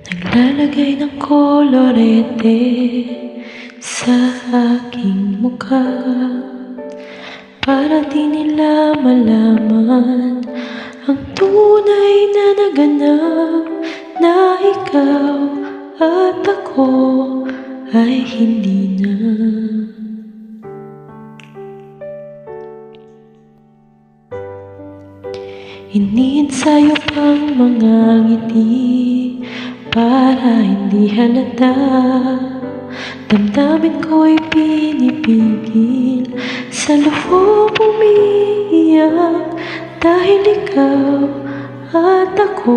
Naglalagay ng kolorete sa aking mukha para di nila malaman ang tunay na naganap, na ikaw at ako ay hindi na. Iniinsayo pang mga ngiti para hindi halata. Damdamin ko'y pinipigil, sa loob umiiyak, dahil ikaw at ako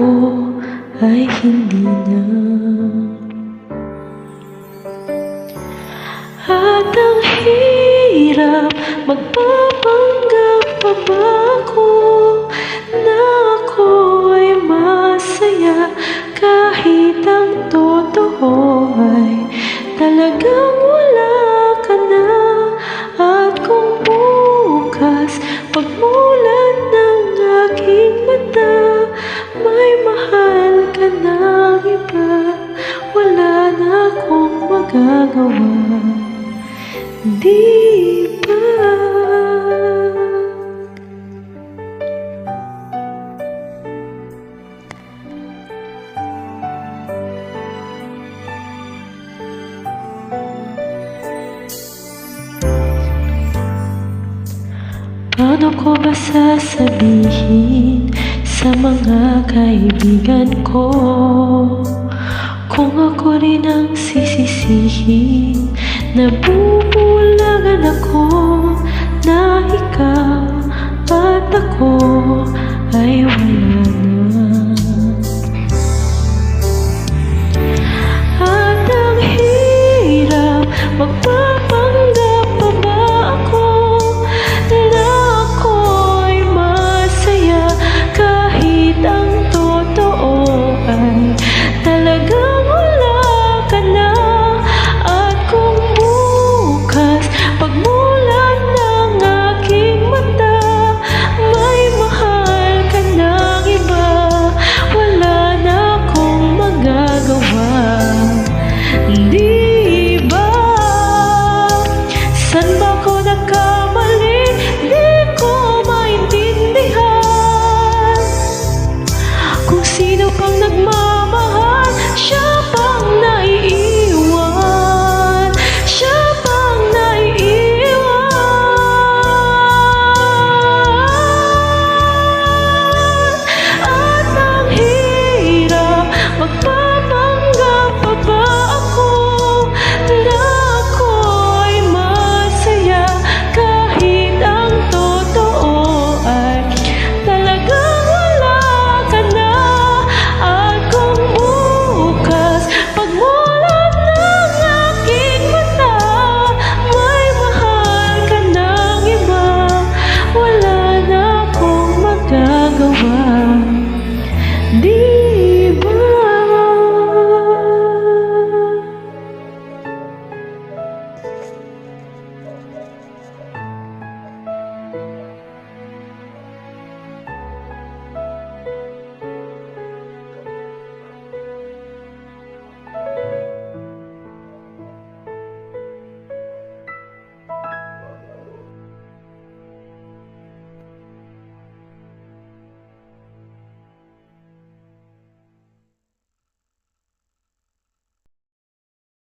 ay hindi na. At ang hirap, magpapanggap pa ba ako na ako ay masaya, kahit ang totoo ay talagang wala ka na. At kung bukas pagmulan ng aking mata, may mahal ka ng iba, wala na akong magagawa, di ba? Paano ko ba sasabihin sa mga kaibigan ko kung ako rin ang sisisihin? Nabubulagan ako na ikaw at ako ay wala